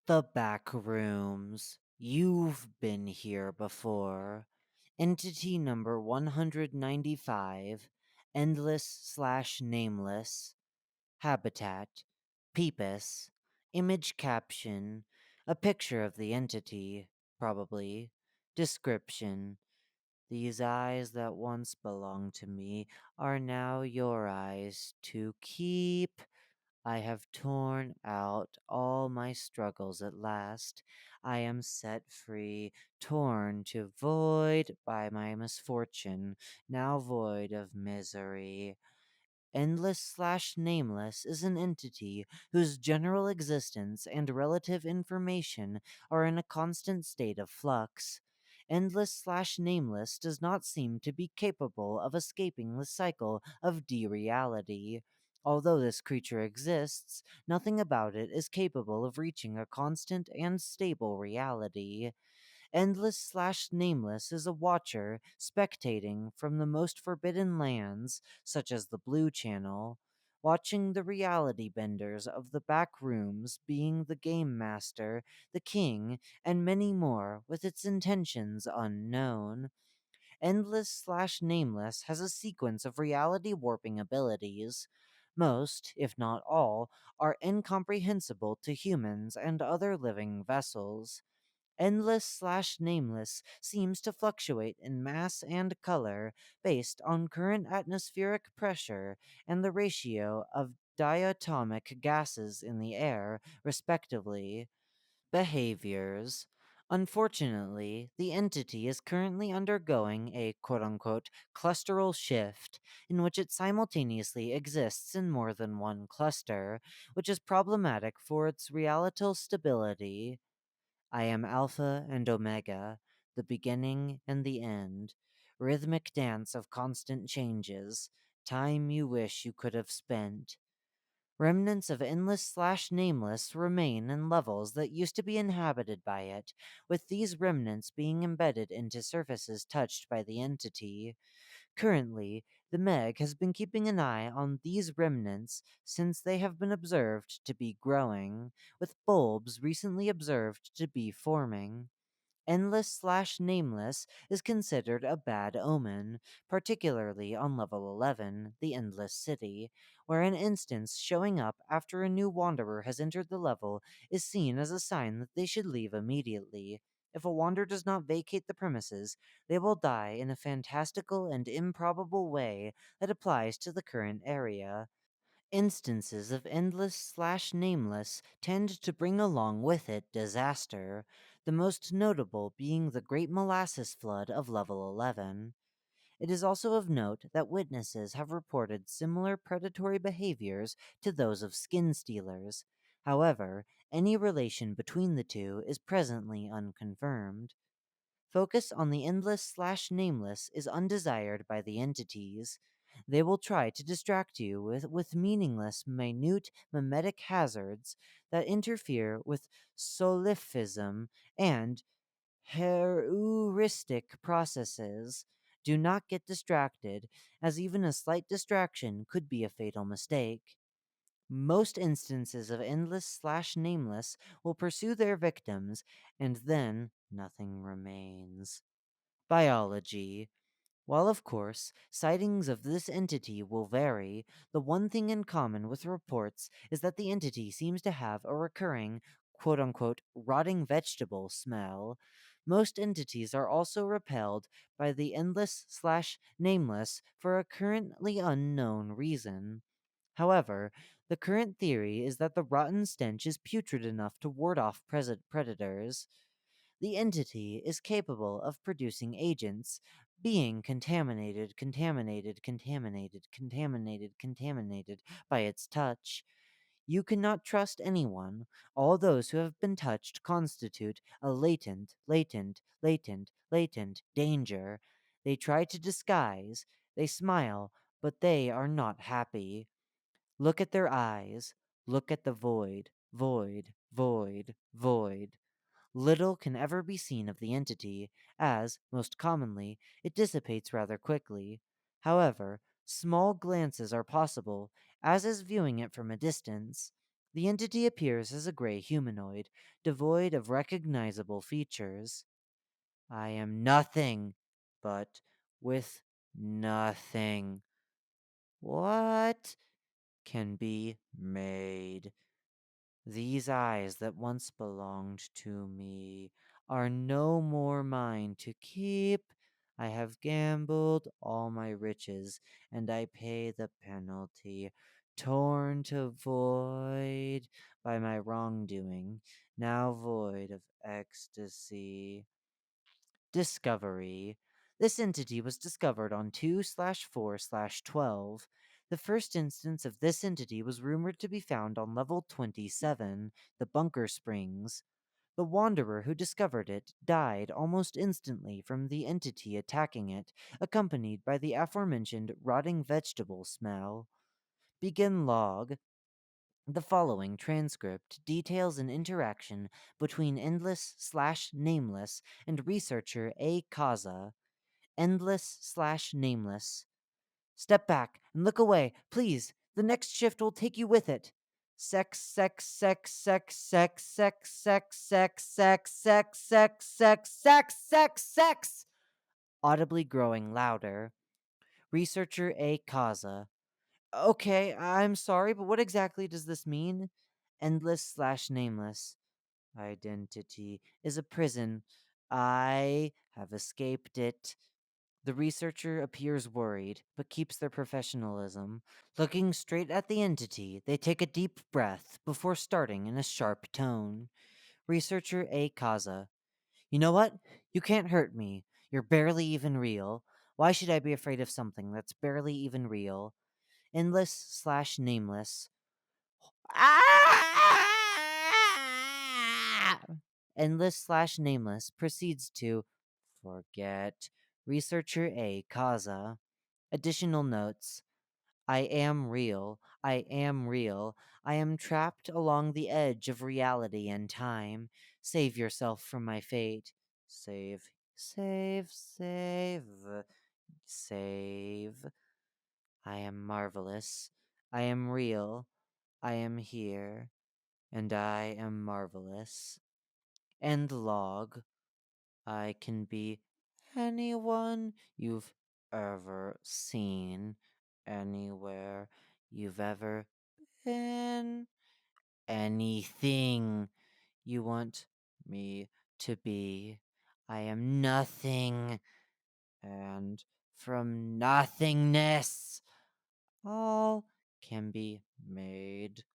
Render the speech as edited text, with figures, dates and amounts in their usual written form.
The Backrooms. You've been here before. Entity number 195. Endless/nameless. Habitat. Peepus. Image caption. A picture of the entity, probably. Description. These eyes that once belonged to me are now your eyes to keep. I have torn out all my struggles at last. I am set free, torn to void by my misfortune, now void of misery. Endless/nameless is an entity whose general existence and relative information are in a constant state of flux. Endless/nameless does not seem to be capable of escaping the cycle of dereality. Although this creature exists, nothing about it is capable of reaching a constant and stable reality. Endless/nameless is a watcher spectating from the most forbidden lands, such as the Blue Channel, watching the reality benders of the back rooms being the game master, the king, and many more, with its intentions unknown. Endless/nameless has a sequence of reality warping abilities. Most, if not all, are incomprehensible to humans and other living vessels. Endless/nameless seems to fluctuate in mass and color based on current atmospheric pressure and the ratio of diatomic gases in the air, respectively. Behaviors. Unfortunately, the entity is currently undergoing a quote unquote clusteral shift in which it simultaneously exists in more than one cluster, which is problematic for its realital stability. I am Alpha and Omega, the beginning and the end, rhythmic dance of constant changes, time you wish you could have spent. Remnants of Endless/nameless remain in levels that used to be inhabited by it, with these remnants being embedded into surfaces touched by the entity. Currently, the Meg has been keeping an eye on these remnants since they have been observed to be growing, with bulbs recently observed to be forming. Endless/nameless is considered a bad omen, particularly on level 11, the Endless City, where an instance showing up after a new wanderer has entered the level is seen as a sign that they should leave immediately. If a wanderer does not vacate the premises, they will die in a fantastical and improbable way that applies to the current area. Instances of Endless/nameless tend to bring along with it disaster, the most notable being the Great Molasses Flood of level 11. It is also of note that witnesses have reported similar predatory behaviors to those of skin stealers. However, any relation between the two is presently unconfirmed. Focus on the Endless/nameless is undesired by the entities. They will try to distract you with meaningless, minute mimetic hazards that interfere with solipsism and heuristic processes. Do not get distracted, as even a slight distraction could be a fatal mistake. Most instances of Endless/nameless will pursue their victims, and then nothing remains. Biology. While, of course, sightings of this entity will vary, the one thing in common with reports is that the entity seems to have a recurring, quote unquote, rotting vegetable smell. Most entities are also repelled by the Endless/nameless for a currently unknown reason. However, the current theory is that the rotten stench is putrid enough to ward off predators. The entity is capable of producing agents, being contaminated by its touch. You cannot trust anyone. All those who have been touched constitute a latent danger. They try to disguise, they smile, but they are not happy. Look at their eyes. Look at the void. Little can ever be seen of the entity, as, most commonly, it dissipates rather quickly. However, small glances are possible, as is viewing it from a distance. The entity appears as a gray humanoid, devoid of recognizable features. I am nothing, but with nothing. What can be made? These eyes that once belonged to me are no more mine to keep. I have gambled all my riches, and I pay the penalty. Torn to void by my wrongdoing, now void of ecstasy. Discovery. This entity was discovered on 2/4/12. The first instance of this entity was rumored to be found on level 27, the Bunker Springs. The wanderer who discovered it died almost instantly from the entity attacking it, accompanied by the aforementioned rotting vegetable smell. Begin log. The following transcript details an interaction between Endless/Nameless and researcher A. Kaza. Endless/Nameless. Step back and look away, please. The next shift will take you with it. Sex, sex, sex, sex, sex, sex, sex, sex, sex, sex, sex, sex, sex, sex, sex. Audibly growing louder. Researcher A. Kaza. Okay, I'm sorry, but what exactly does this mean? Endless/Nameless. Identity is a prison. I have escaped it. The researcher appears worried, but keeps their professionalism. Looking straight at the entity, they take a deep breath before starting in a sharp tone. Researcher A. Kaza. You know what? You can't hurt me. You're barely even real. Why should I be afraid of something that's barely even real? Endless/Nameless. Ah! Endless/Nameless proceeds to forget. Researcher A. Kaza. Additional notes. I am real. I am real. I am trapped along the edge of reality and time. Save yourself from my fate. Save. Save. Save. Save. I am marvelous. I am real. I am here. And I am marvelous. End log. I can be anyone you've ever seen, anywhere you've ever been, anything you want me to be. I am nothing, and from nothingness, all can be made.